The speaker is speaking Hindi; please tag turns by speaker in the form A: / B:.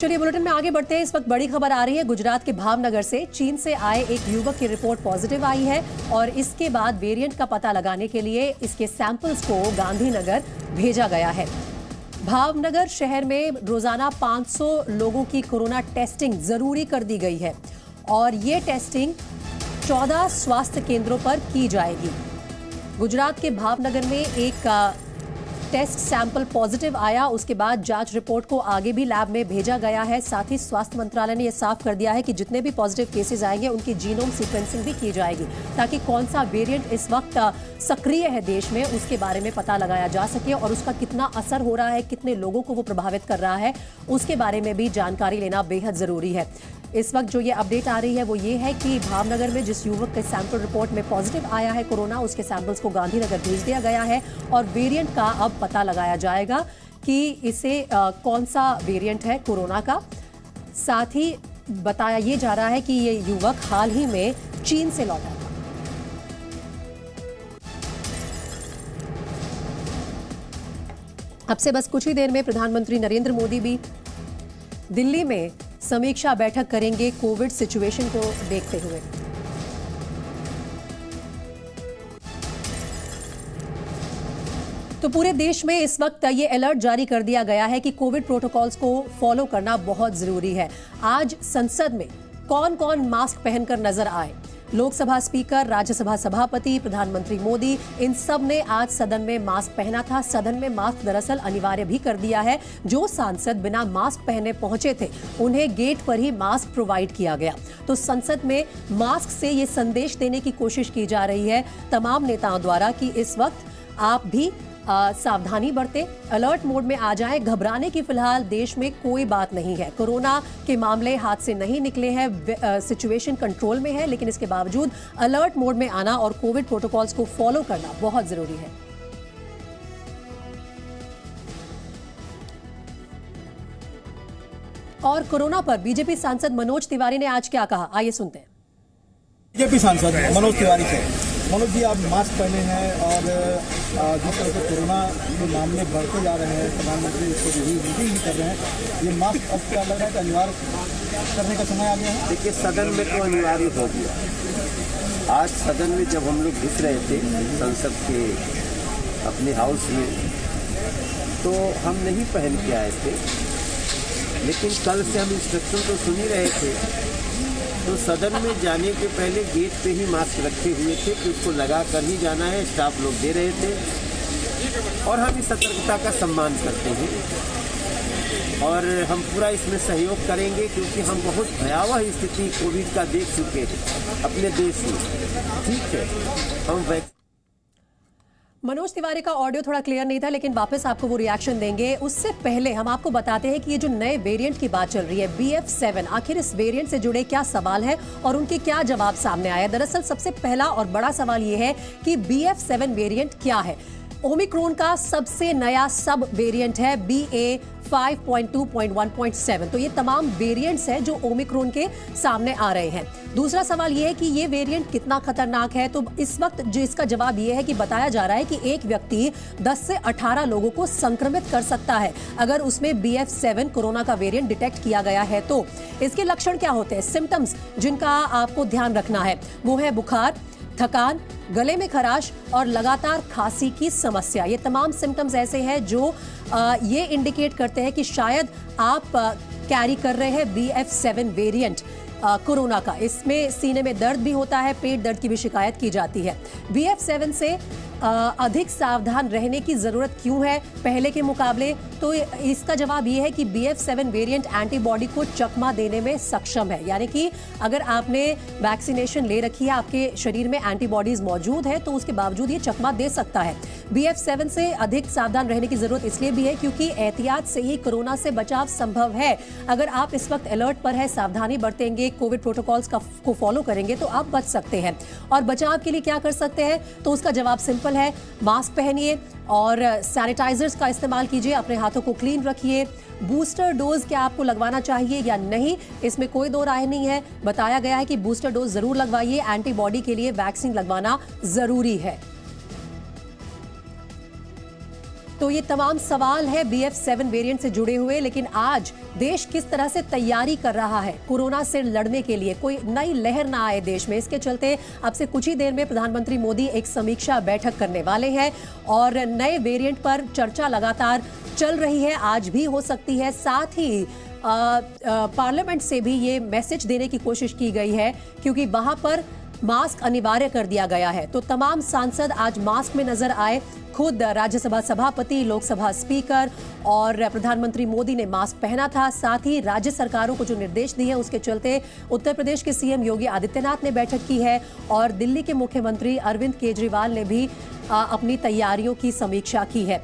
A: चलिए बुलेटिन में आगे बढ़ते हैं। इस वक्त बड़ी खबर आ रही है गुजरात के भावनगर से। चीन से आए एक युवक की रिपोर्ट पॉजिटिव आई है और इसके बाद वेरिएंट का पता लगाने के लिए इसके सैंपल्स को गांधीनगर भेजा गया है। भावनगर शहर में रोजाना 500 लोगों की कोरोना टेस्टिंग जरूरी कर दी गई है और ये टेस्टिंग 14 स्वास्थ्य केंद्रों पर की जाएगी। गुजरात के भावनगर में एक टेस्ट सैंपल पॉजिटिव आया, उसके बाद जांच रिपोर्ट को आगे भी लैब में भेजा गया है। साथ ही स्वास्थ्य मंत्रालय ने यह साफ कर दिया है कि जितने भी पॉजिटिव केसेस आएंगे उनकी जीनोम सीक्वेंसिंग भी की जाएगी ताकि कौन सा वेरिएंट इस वक्त सक्रिय है देश में उसके बारे में पता लगाया जा सके और उसका कितना असर हो रहा है, कितने लोगों को वो प्रभावित कर रहा है, उसके बारे में भी जानकारी लेना बेहद जरूरी है। इस वक्त जो ये अपडेट आ रही है वो ये है कि भावनगर में जिस युवक के सैंपल रिपोर्ट में पॉजिटिव आया है कोरोना, उसके सैंपल्स को गांधीनगर भेज दिया गया है और वेरिएंट का अब पता लगाया जाएगा कि इसे कौन सा वेरिएंट है कोरोना का। साथ ही बताया ये जा रहा है कि ये युवक हाल ही में चीन से लौटा था। अब से बस कुछ ही देर में प्रधानमंत्री नरेंद्र मोदी भी दिल्ली में समीक्षा बैठक करेंगे कोविड सिचुएशन को देखते हुए। तो पूरे देश में इस वक्त ये अलर्ट जारी कर दिया गया है कि कोविड प्रोटोकॉल्स को फॉलो करना बहुत जरूरी है। आज संसद में कौन कौन मास्क पहनकर नजर आए, लोकसभा स्पीकर, राज्यसभा सभापति, प्रधानमंत्री मोदी, इन सब ने आज सदन में मास्क पहना था। सदन में मास्क दरअसल अनिवार्य भी कर दिया है। जो सांसद बिना मास्क पहने पहुंचे थे उन्हें गेट पर ही मास्क प्रोवाइड किया गया। तो संसद में मास्क से ये संदेश देने की कोशिश की जा रही है तमाम नेताओं द्वारा कि इस वक्त आप भी सावधानी बरतें, अलर्ट मोड में आ जाएं। घबराने की फिलहाल देश में कोई बात नहीं है। कोरोना के मामले हाथ से नहीं निकले हैं, सिचुएशन कंट्रोल में है, लेकिन इसके बावजूद अलर्ट मोड में आना और कोविड प्रोटोकॉल्स को फॉलो करना बहुत जरूरी है। और कोरोना पर बीजेपी सांसद मनोज तिवारी ने आज क्या कहा, आइए सुनते हैं।
B: बीजेपी सांसद मनोज तिवारी से। मनोज जी, आप मास्क पहने हैं और जिस तरह से कोरोना के मामले बढ़ते जा रहे हैं, प्रधानमंत्री इसको रिव्यू भी कर रहे हैं, ये मास्क अब क्या लग रहा है कि अनिवार्य करने का समय आ गया है?
C: देखिए, सदन में तो अनिवार्य हो गया। आज सदन में जब हम लोग घुस रहे थे संसद के अपने हाउस में, तो हम नहीं पहन के आए थे, लेकिन कल से हम इंस्ट्रक्शन तो सुन ही रहे थे। तो सदन में जाने के पहले गेट पे ही मास्क रखे हुए थे कि उसको लगा कर ही जाना है, स्टाफ लोग दे रहे थे और हम इस सतर्कता का सम्मान करते हैं और हम पूरा इसमें सहयोग करेंगे क्योंकि हम बहुत भयावह स्थिति कोविड का देख चुके हैं अपने देश में। ठीक है, हम
A: मनोज तिवारी का ऑडियो थोड़ा क्लियर नहीं था, लेकिन वापस आपको वो रिएक्शन देंगे। उससे पहले हम आपको बताते हैं कि ये जो नए वेरिएंट की बात चल रही है BF7, आखिर इस वेरिएंट से जुड़े क्या सवाल है और उनके क्या जवाब सामने आए। दरअसल सबसे पहला और बड़ा सवाल ये है कि BF7 वेरिएंट क्या है। ओमिक्रॉन का सबसे नया सब वेरिएंट है BA.5.2.1.7। तो ये तमाम वेरिएंट्स हैं जो ओमिक्रॉन के सामने आ रहे हैं। दूसरा सवाल ये है कि ये वेरिएंट कितना खतरनाक है। तो इस वक्त जो इसका जवाब ये है कि बताया जा रहा है कि एक व्यक्ति 10 से 18 लोगों को संक्रमित कर सकता है अगर उसमें BF7 कोरोना का वेरिएंट डिटेक्ट किया गया है। तो इसके लक्षण क्या होते हैं, सिम्टम्स जिनका आपको ध्यान रखना है वो है बुखार, थकान, गले में खराश और लगातार खांसी की समस्या। ये तमाम सिम्टम्स ऐसे हैं जो ये इंडिकेट करते हैं कि शायद आप कैरी कर रहे हैं BF7 वेरिएंट कोरोना का। इसमें सीने में दर्द भी होता है, पेट दर्द की भी शिकायत की जाती है। BF7 से अधिक सावधान रहने की जरूरत क्यों है पहले के मुकाबले? तो इसका जवाब ये है कि BF7 वेरिएंट एंटीबॉडी को चकमा देने में सक्षम है। यानी कि अगर आपने वैक्सीनेशन ले रखी है, आपके शरीर में एंटीबॉडीज मौजूद है, तो उसके बावजूद ये चकमा दे सकता है। BF7 से अधिक सावधान रहने की जरूरत इसलिए भी है क्योंकि एहतियात से ही कोरोना से बचाव संभव है। अगर आप इस वक्त अलर्ट पर है, सावधानी बरतेंगे, कोविड प्रोटोकॉल्स को फॉलो करेंगे तो आप बच सकते हैं। और बचाव के लिए क्या कर सकते हैं, तो उसका जवाब सिंपल है, मास्क पहनिए और सैनिटाइजर्स का इस्तेमाल कीजिए, अपने हाथों को क्लीन रखिए। बूस्टर डोज क्या आपको लगवाना चाहिए या नहीं, इसमें कोई दो राय नहीं है। बताया गया है कि बूस्टर डोज जरूर लगवाइए, एंटीबॉडी के लिए वैक्सीन लगवाना जरूरी है। तो ये तमाम सवाल है BF7 वेरिएंट से जुड़े हुए, लेकिन आज देश किस तरह से तैयारी कर रहा है कोरोना से लड़ने के लिए, कोई नई लहर ना आए देश में, इसके चलते अब से कुछ ही देर में प्रधानमंत्री मोदी एक समीक्षा बैठक करने वाले हैं और नए वेरिएंट पर चर्चा लगातार चल रही है, आज भी हो सकती है। साथ ही पार्लियामेंट से भी ये मैसेज देने की कोशिश की गई है क्योंकि वहां पर मास्क अनिवार्य कर दिया गया है, तो तमाम सांसद आज मास्क में नजर आए। खुद राज्यसभा सभापति, लोकसभा स्पीकर और प्रधानमंत्री मोदी ने मास्क पहना था। साथ ही राज्य सरकारों को जो निर्देश दिए हैं उसके चलते उत्तर प्रदेश के सीएम योगी आदित्यनाथ ने बैठक की है और दिल्ली के मुख्यमंत्री अरविंद केजरीवाल ने भी अपनी तैयारियों की समीक्षा की है।